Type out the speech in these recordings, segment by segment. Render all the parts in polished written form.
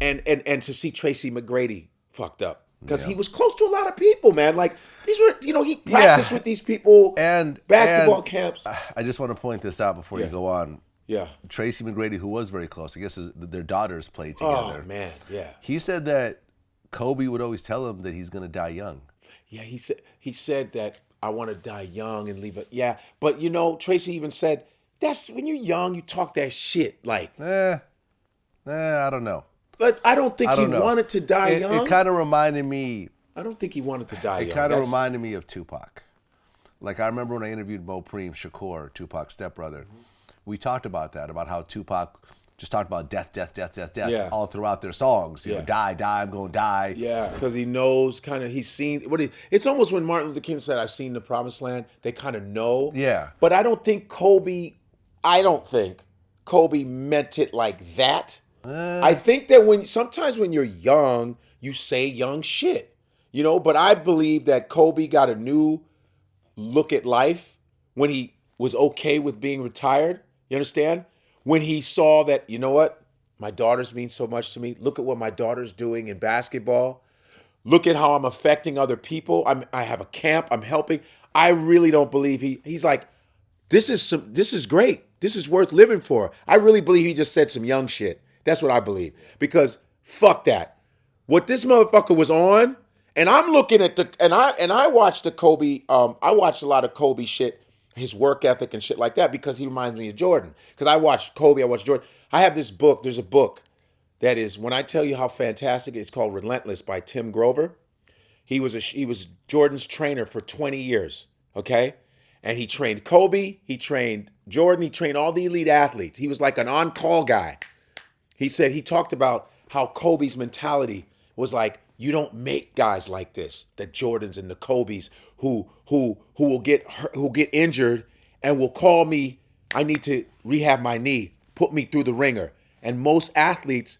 and to see Tracy McGrady fucked up. Because he was close to a lot of people, man. Like, these were, he practiced with these people, and basketball camps. I just want to point this out before you go on. Yeah. Tracy McGrady, who was very close, I guess their daughters played together. Oh, man, yeah. He said that Kobe would always tell him that he's going to die young. Yeah, he said that I want to die young and leave it. Yeah, but Tracy even said, that's when you're young, you talk that shit. Like, I don't know. But I don't think he wanted to die young. It kind of reminded me. I don't think he wanted to die young. It kind of reminded me of Tupac. Like, I remember when I interviewed Mo Preem Shakur, Tupac's stepbrother. We talked about that, about how Tupac just talked about death all throughout their songs. You know, die, I'm going to die. Yeah, because he knows he's seen. It's almost when Martin Luther King said, I've seen the promised land. They kind of know. Yeah. But I don't think Kobe meant it like that. I think that sometimes when you're young, you say young shit, but I believe that Kobe got a new look at life when he was okay with being retired. You understand? When he saw that, you know what? My daughters mean so much to me. Look at what my daughter's doing in basketball. Look at how I'm affecting other people. I have a camp. I'm helping. I really don't believe he's like, this is great. This is worth living for. I really believe he just said some young shit. That's what I believe. Because fuck that. What this motherfucker was on, and I'm looking at I watched the Kobe, I watched a lot of Kobe shit, his work ethic and shit like that, because he reminds me of Jordan. Because I watched Kobe, I watched Jordan. I have this book, there's a book that is, when I tell you how fantastic, it's called Relentless by Tim Grover. He was Jordan's trainer for 20 years, okay? And he trained Kobe, he trained Jordan, he trained all the elite athletes. He was like an on-call guy. He talked about how Kobe's mentality was like, you don't make guys like this, the Jordans and the Kobes who will get hurt, who'll get injured and will call me, I need to rehab my knee, put me through the ringer. And most athletes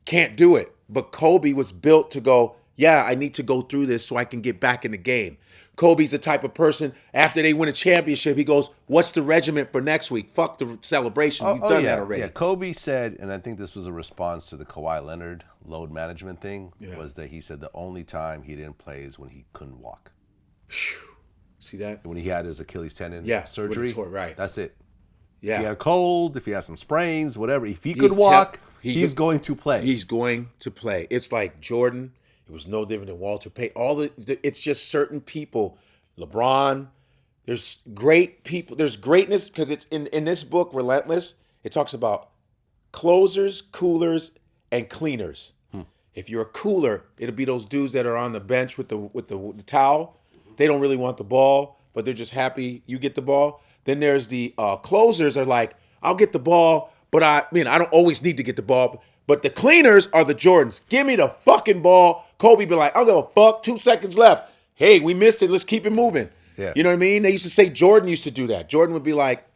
can't do it. But Kobe was built to go, yeah, I need to go through this so I can get back in the game. Kobe's the type of person, after they win a championship, he goes, what's the regiment for next week? Fuck the celebration. We've done that already. Yeah, Kobe said, and I think this was a response to the Kawhi Leonard load management thing, was that he said the only time he didn't play is when he couldn't walk. See that? When he had his Achilles tendon surgery. Right. That's it. Yeah. If he had a cold, if he had some sprains, whatever, if he could walk, he's going to play. He's going to play. It's like Jordan. It was no different than Walter Payton. It's just certain people. LeBron. There's great people. There's greatness because it's in this book, Relentless. It talks about closers, coolers, and cleaners. If you're a cooler, it'll be those dudes that are on the bench with the towel. They don't really want the ball, but they're just happy you get the ball. Then there's the closers are like, I'll get the ball, but I don't always need to get the ball. But the cleaners are the Jordans. Give me the fucking ball. Kobe be like, I don't give a fuck. 2 seconds left. Hey, we missed it. Let's keep it moving. Yeah. You know what I mean? They used to say Jordan used to do that. Jordan would be like,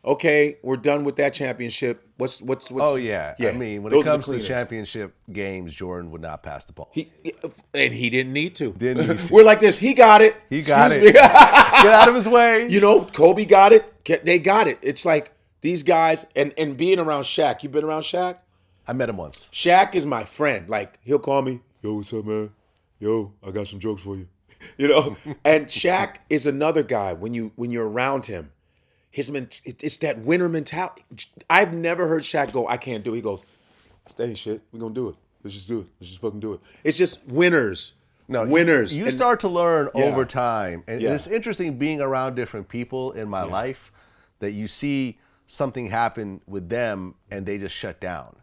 okay, we're done with that championship. What's Oh, yeah. I mean, when it comes to championship games, Jordan would not pass the ball. He didn't need to. Didn't need to. We're like this. He got it. He got it. Get out of his way. Kobe got it. They got it. It's like these guys, and being around Shaq. You been around Shaq? I met him once. Shaq is my friend. Like, he'll call me, yo, what's up, man? Yo, I got some jokes for you. And Shaq is another guy, when you're around him, it's that winner mentality. I've never heard Shaq go, I can't do it. He goes, stay shit, we're going to do it. Let's just do it. Let's just fucking do it. It's just winners. No, winners. You start to learn over time. And it's interesting being around different people in my life that you see something happen with them and they just shut down.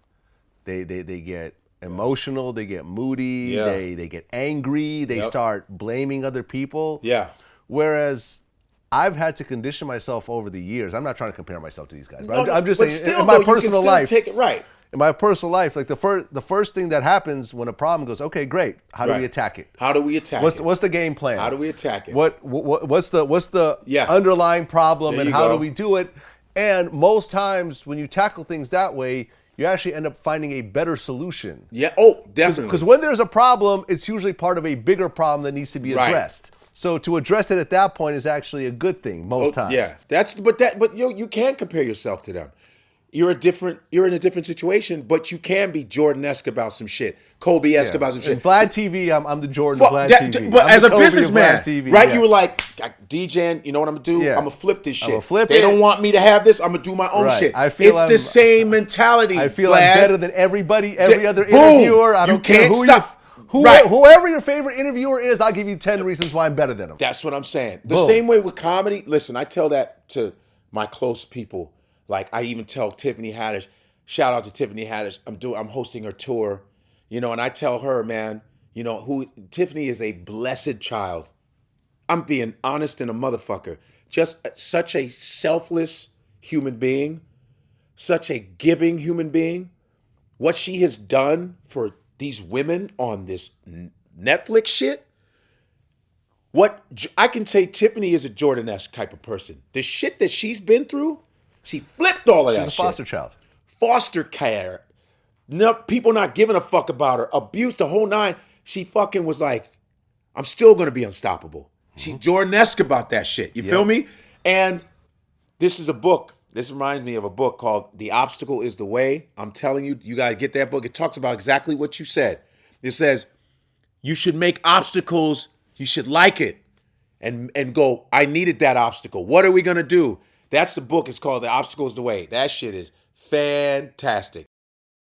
They get emotional, they get moody, they get angry, they start blaming other people. Yeah. Whereas I've had to condition myself over the years. I'm not trying to compare myself to these guys. But I'm just saying, still, in my personal life. Take it right. In my personal life, like the first thing that happens when a problem goes, okay, great. How do we attack it? How do we attack it? What's the game plan? How do we attack it? What's the underlying problem and how do we do it? And most times when you tackle things that way, you actually end up finding a better solution. Yeah. Oh, definitely. Because when there's a problem, it's usually part of a bigger problem that needs to be addressed. Right. So to address it at that point is actually a good thing most times. Yeah. But you can compare yourself to them. you're in a different situation, but you can be Jordan-esque about some shit, Kobe-esque about some shit. And Vlad TV, I'm the Jordan of Vlad TV. But I'm as the a Kobe of businessman, Vlad TV, right? yeah. You were like, DJing, you know what I'm gonna do? Yeah. I'm gonna flip this shit. I'ma flip they it. don't want me to have this. I'm gonna do my own Right. shit. I feel It's the same mentality. I feel Vlad. I'm better than everybody, every other Boom. interviewer. I You don't care can't who stop. whoever your favorite interviewer is, I'll give you 10 reasons why I'm better than them. That's what I'm saying. The Boom. same way with comedy. Listen, I tell that to my close people. Like I even tell Tiffany Haddish, shout out to Tiffany Haddish. I'm hosting her tour, you know, and I tell her, man, you know, Tiffany is a blessed child. I'm being honest and a motherfucker. Just such a selfless human being, such a giving human being. What she has done for these women on this Netflix shit. What I can say, Tiffany is a Jordan-esque type of person. The shit that she's been through, she flipped all of that shit. She's a foster child. Foster care. No, people not giving a fuck about her. Abuse, the whole nine. She fucking was like, I'm still going to be unstoppable. She's Jordan-esque about that shit. You feel me? And this is a book. This reminds me of a book called The Obstacle is the Way. I'm telling you, you got to get that book. It talks about exactly what you said. It says, you should make obstacles, you should like it. And go, I needed that obstacle. What are we going to do? That's the book. It's called The Obstacle is the Way. That shit is fantastic.